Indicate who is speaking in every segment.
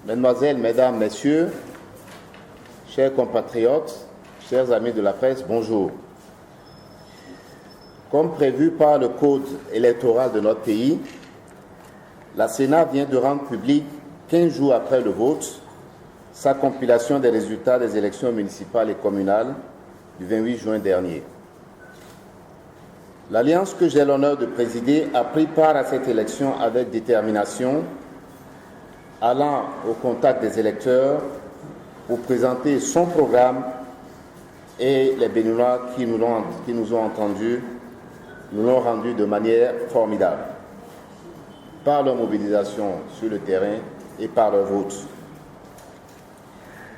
Speaker 1: Mesdemoiselles, Mesdames, Messieurs, chers compatriotes, chers amis de la presse, bonjour. Comme prévu par le code électoral de notre pays, la Sénat vient de rendre public, 15 jours après le vote, sa compilation des résultats des élections municipales et communales du 28 juin dernier. L'Alliance que j'ai l'honneur de présider a pris part à cette élection avec détermination, allant au contact des électeurs pour présenter son programme, et les Béninois qui nous ont entendus nous l'ont rendu de manière formidable par leur mobilisation sur le terrain et par leur vote.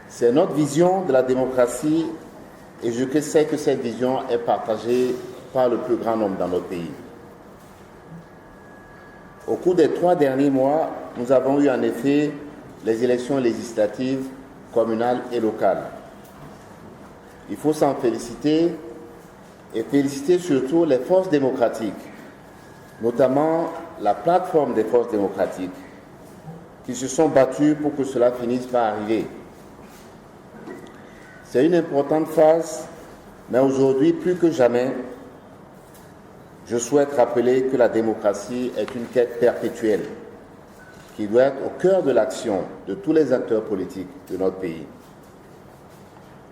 Speaker 1: C'est notre vision de la démocratie et je sais que cette vision est partagée par le plus grand nombre dans notre pays. Au cours des 3 derniers mois, nous avons eu en effet les élections législatives, communales et locales. Il faut s'en féliciter et féliciter surtout les forces démocratiques, notamment la plateforme des forces démocratiques, qui se sont battues pour que cela finisse par arriver. C'est une importante phase, mais aujourd'hui, plus que jamais, je souhaite rappeler que la démocratie est une quête perpétuelle qui doit être au cœur de l'action de tous les acteurs politiques de notre pays.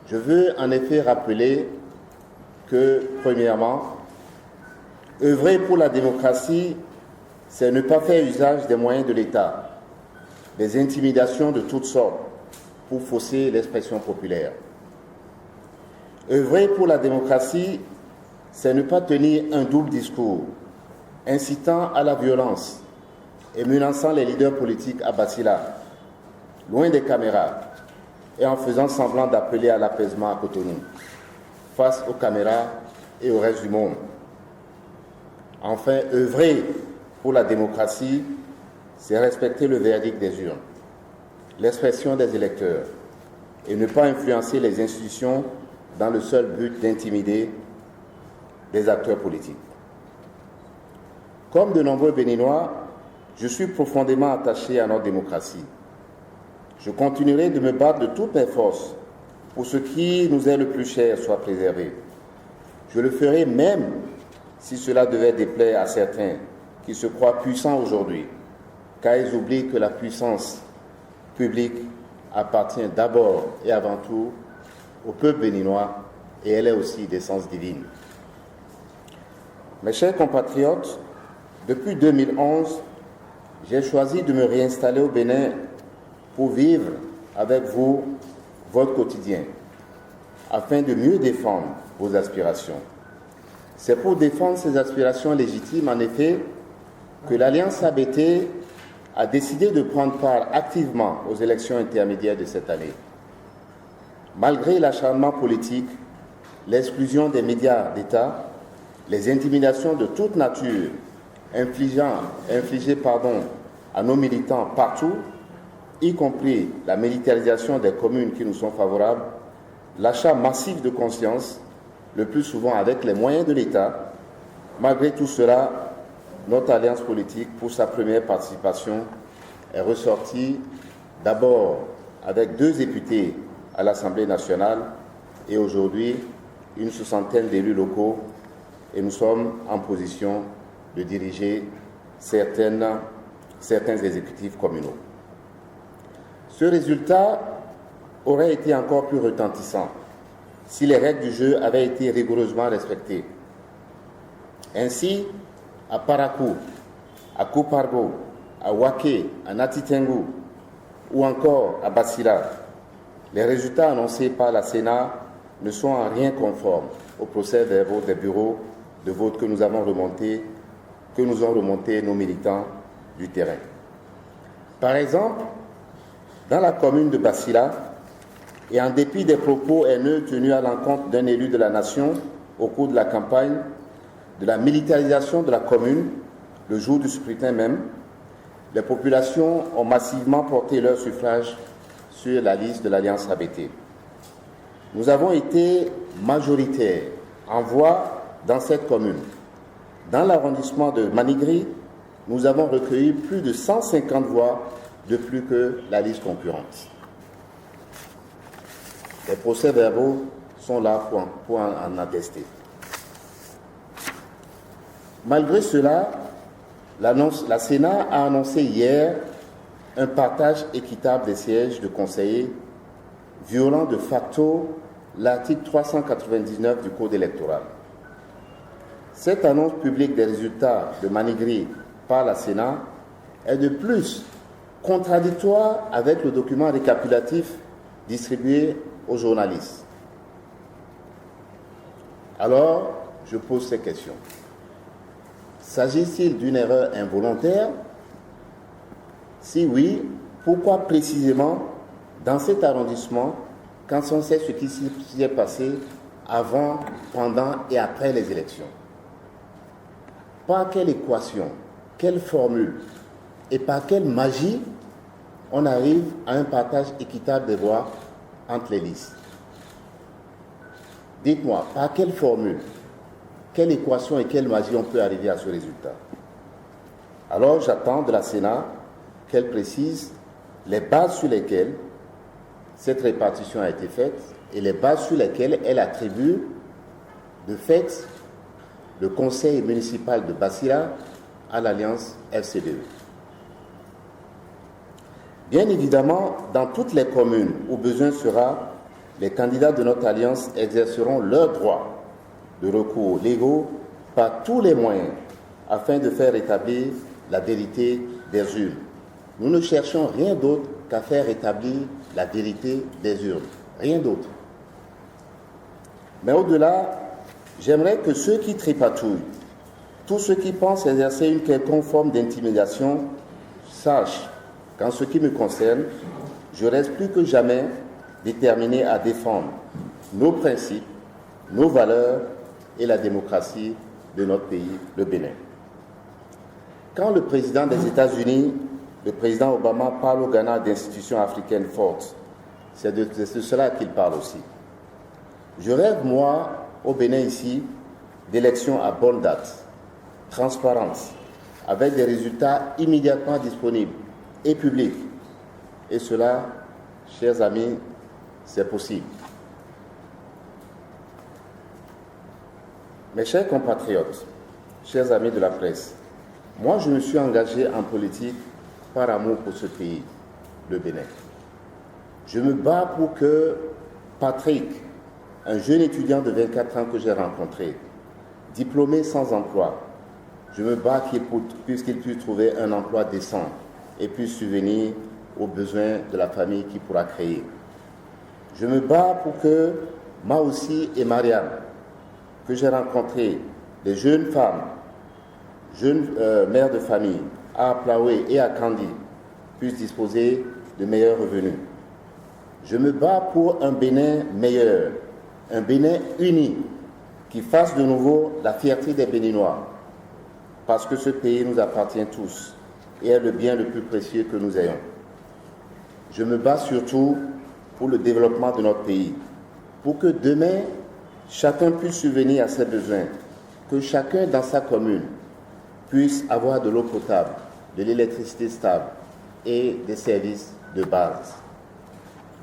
Speaker 1: Je veux en effet rappeler que, premièrement, œuvrer pour la démocratie, c'est ne pas faire usage des moyens de l'État, des intimidations de toutes sortes pour fausser l'expression populaire. Œuvrer pour la démocratie, c'est ne pas tenir un double discours, incitant à la violence et menaçant les leaders politiques à Bassila, loin des caméras, et en faisant semblant d'appeler à l'apaisement à Cotonou, face aux caméras et au reste du monde. Enfin, œuvrer pour la démocratie, c'est respecter le verdict des urnes, l'expression des électeurs, et ne pas influencer les institutions dans le seul but d'intimider des acteurs politiques. Comme de nombreux Béninois, je suis profondément attaché à notre démocratie. Je continuerai de me battre de toutes mes forces pour ce qui nous est le plus cher soit préservé. Je le ferai même si cela devait déplaire à certains qui se croient puissants aujourd'hui, car ils oublient que la puissance publique appartient d'abord et avant tout au peuple béninois et elle est aussi d'essence divine. Mes chers compatriotes, depuis 2011, j'ai choisi de me réinstaller au Bénin pour vivre avec vous votre quotidien, afin de mieux défendre vos aspirations. C'est pour défendre ces aspirations légitimes, en effet, que l'Alliance ABT a décidé de prendre part activement aux élections intermédiaires de cette année. Malgré l'acharnement politique, l'exclusion des médias d'État, les intimidations de toute nature infligées à nos militants partout, y compris la militarisation des communes qui nous sont favorables, l'achat massif de conscience, le plus souvent avec les moyens de l'État, malgré tout cela, notre alliance politique, pour sa première participation, est ressortie d'abord avec 2 députés à l'Assemblée nationale et aujourd'hui une 60aine d'élus locaux et nous sommes en position de diriger certains exécutifs communaux. Ce résultat aurait été encore plus retentissant si les règles du jeu avaient été rigoureusement respectées. Ainsi, à Parakou, à Kopargo, à Waké, à Natitengu ou encore à Bassila, les résultats annoncés par la Sénat ne sont en rien conformes au procès-verbaux des bureaux de vote que nous ont remonté nos militants du terrain. Par exemple, dans la commune de Bassila, et en dépit des propos haineux tenus à l'encontre d'un élu de la nation au cours de la campagne, de la militarisation de la commune, le jour du scrutin même, les populations ont massivement porté leur suffrage sur la liste de l'Alliance ABT. Nous avons été majoritaires en voix dans cette commune. Dans l'arrondissement de Manigri, nous avons recueilli plus de 150 voix de plus que la liste concurrente. Les procès-verbaux sont là pour en attester. Malgré cela, la Sénat a annoncé hier un partage équitable des sièges de conseillers, violant de facto l'article 399 du Code électoral. Cette annonce publique des résultats de Manigri par la Sénat est de plus contradictoire avec le document récapitulatif distribué aux journalistes. Alors, je pose ces questions. S'agit-il d'une erreur involontaire? Si oui, pourquoi précisément dans cet arrondissement, quand on sait ce qui s'y est passé avant, pendant et après les élections? Par quelle équation, quelle formule et par quelle magie on arrive à un partage équitable des voix entre les listes? Dites-moi, par quelle formule, quelle équation et quelle magie on peut arriver à ce résultat? Alors j'attends de la Sénat qu'elle précise les bases sur lesquelles cette répartition a été faite et les bases sur lesquelles elle attribue de fait le conseil municipal de Bassira à l'alliance FCDE. Bien évidemment, dans toutes les communes où besoin sera, les candidats de notre alliance exerceront leurs droits de recours légaux par tous les moyens afin de faire établir la vérité des urnes. Nous ne cherchons rien d'autre qu'à faire établir la vérité des urnes, rien d'autre. Mais au-delà, j'aimerais que ceux qui tripatouillent, tous ceux qui pensent exercer une quelconque forme d'intimidation, sachent qu'en ce qui me concerne, je reste plus que jamais déterminé à défendre nos principes, nos valeurs et la démocratie de notre pays, le Bénin. Quand le président des États-Unis, le président Obama, parle au Ghana d'institutions africaines fortes, c'est de cela qu'il parle aussi. Je rêve, moi, au Bénin ici, d'élections à bonne date, transparentes, avec des résultats immédiatement disponibles et publics. Et cela, chers amis, c'est possible. Mes chers compatriotes, chers amis de la presse, moi je me suis engagé en politique par amour pour ce pays, le Bénin. Je me bats pour que Patrick, un jeune étudiant de 24 ans que j'ai rencontré, diplômé sans emploi, je me bats qu'il puisse trouver un emploi décent et puisse subvenir aux besoins de la famille qu'il pourra créer. Je me bats pour que Maoussi et Mariam, que j'ai rencontrés, des jeunes femmes, jeunes mères de famille, à Plaoué et à Kandi, puissent disposer de meilleurs revenus. Je me bats pour un Bénin meilleur, un Bénin uni, qui fasse de nouveau la fierté des Béninois, parce que ce pays nous appartient tous et est le bien le plus précieux que nous ayons. Je me bats surtout pour le développement de notre pays, pour que demain, chacun puisse subvenir à ses besoins, que chacun dans sa commune puisse avoir de l'eau potable, de l'électricité stable et des services de base.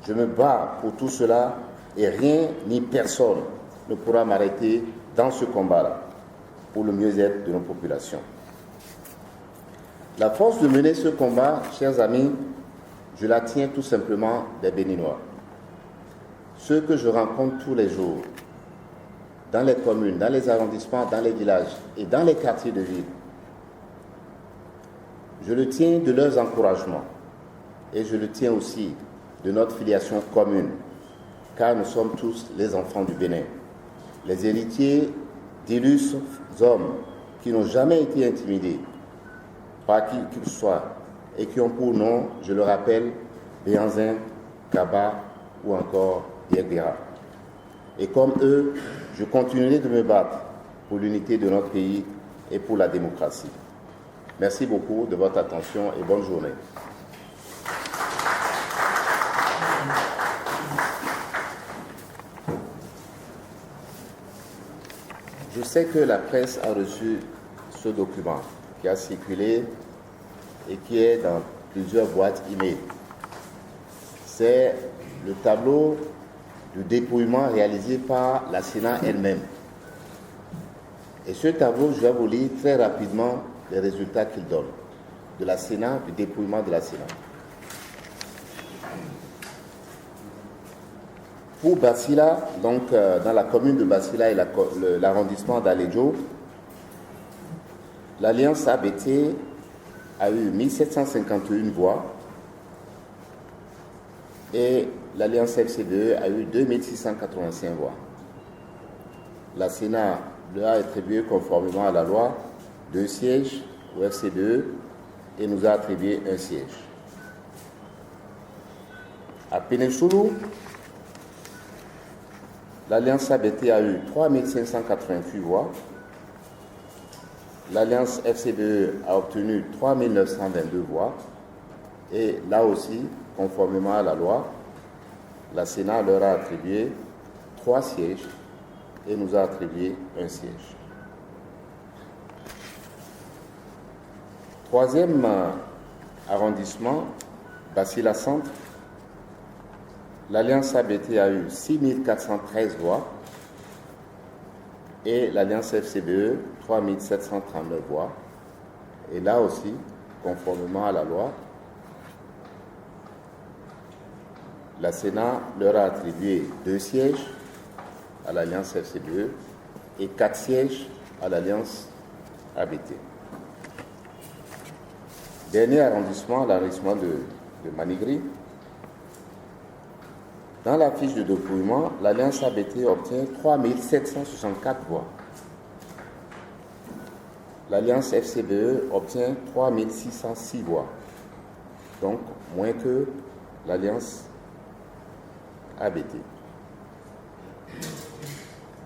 Speaker 1: Je me bats pour tout cela et rien ni personne ne pourra m'arrêter dans ce combat-là pour le mieux-être de nos populations. La force de mener ce combat, chers amis, je la tiens tout simplement des Béninois. Ceux que je rencontre tous les jours, dans les communes, dans les arrondissements, dans les villages et dans les quartiers de ville. Je le tiens de leurs encouragements et je le tiens aussi de notre filiation commune, car nous sommes tous les enfants du Bénin, les héritiers d'illustres hommes qui n'ont jamais été intimidés par qui qu'ils soient et qui ont pour nom, je le rappelle, Béanzin, Kaba ou encore Yegbera. Et comme eux, je continuerai de me battre pour l'unité de notre pays et pour la démocratie. Merci beaucoup de votre attention et bonne journée. Je sais que la presse a reçu ce document qui a circulé et qui est dans plusieurs boîtes email. C'est le tableau de dépouillement réalisé par la Sénat elle-même. Et ce tableau, je vais vous lire très rapidement les résultats qu'il donne de la Sénat, du dépouillement de la Sénat. Pour Basila, donc dans la commune de Basila et l'arrondissement d'Alédio, l'Alliance ABT a eu 1751 voix et l'Alliance FCDE a eu 2685 voix. La Sénat leur a attribué conformément à la loi 2 sièges au FCDE et nous a attribué 1 siège. À Pénéchoulou, l'Alliance ABT a eu 3588 voix. L'Alliance FCDE a obtenu 3922 voix. Et là aussi, conformément à la loi, la Sénat leur a attribué 3 sièges et nous a attribué 1 siège. Troisième arrondissement, Basila Centre, l'Alliance ABT a eu 6413 voix et l'Alliance FCBE 3739 voix. Et là aussi, conformément à la loi, la Sénat leur a attribué 2 sièges à l'Alliance FCBE et 4 sièges à l'Alliance ABT. Dernier arrondissement, l'arrondissement de Manigri. Dans la fiche de dépouillement, l'Alliance ABT obtient 3764 voix. L'Alliance FCBE obtient 3606 voix. Donc, moins que l'Alliance ABT.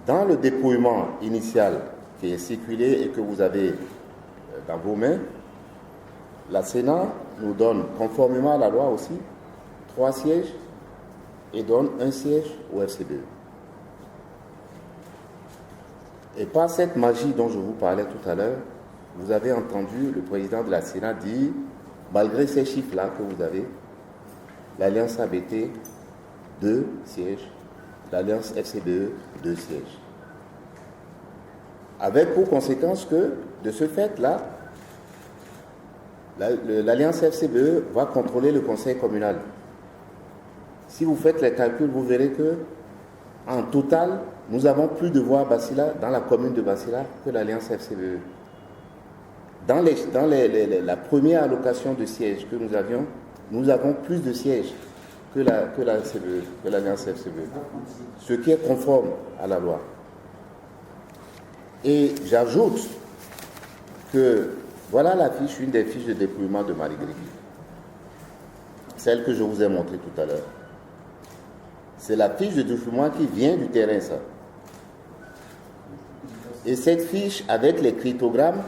Speaker 1: Dans le dépouillement initial qui est circulé et que vous avez dans vos mains, la Sénat nous donne, conformément à la loi aussi, 3 sièges et donne 1 siège au FCBE. Et par cette magie dont je vous parlais tout à l'heure, vous avez entendu le président de la Sénat dire, malgré ces chiffres-là que vous avez, l'Alliance ABT, 2 sièges, l'Alliance FCBE, 2 sièges. Avec pour conséquence que, de ce fait-là, l'Alliance FCBE va contrôler le conseil communal. Si vous faites les calculs, vous verrez que, en total, nous avons plus de voix à Basila, dans la commune de Basila, que l'Alliance FCBE. Dans la première allocation de sièges que nous avions, nous avons plus de sièges que l'Alliance FCBE, ce qui est conforme à la loi. Et j'ajoute que voilà la fiche, une des fiches de dépouillement de Marigri, celle que je vous ai montrée tout à l'heure. C'est la fiche de dépouillement qui vient du terrain, ça. Et cette fiche, avec les cryptogrammes,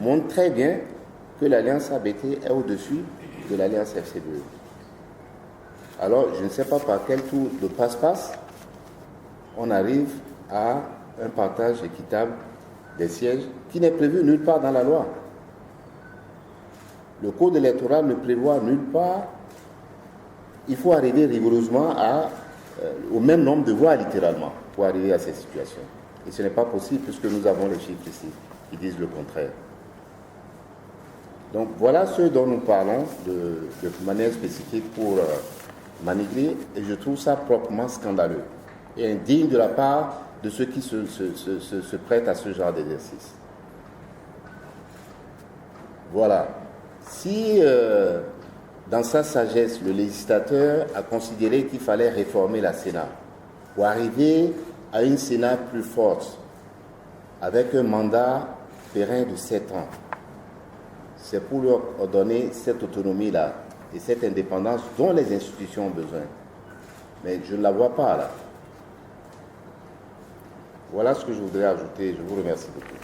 Speaker 1: montre très bien que l'Alliance ABT est au-dessus de l'Alliance FCBE. Alors, je ne sais pas par quel tour de passe-passe on arrive à un partage équitable des sièges qui n'est prévu nulle part dans la loi. Le code électoral ne prévoit nulle part. Il faut arriver rigoureusement au même nombre de voix, littéralement, pour arriver à cette situation. Et ce n'est pas possible puisque nous avons les chiffres ici qui disent le contraire. Donc voilà ce dont nous parlons de manière spécifique pour Manigri, et je trouve ça proprement scandaleux et indigne de la part de ceux qui se prêtent à ce genre d'exercice. Voilà. Si dans sa sagesse, le législateur a considéré qu'il fallait réformer la Sénat pour arriver à une Sénat plus forte, avec un mandat périn de 7 ans, c'est pour leur donner cette autonomie-là et cette indépendance dont les institutions ont besoin. Mais je ne la vois pas là. Voilà ce que je voudrais ajouter. Je vous remercie beaucoup.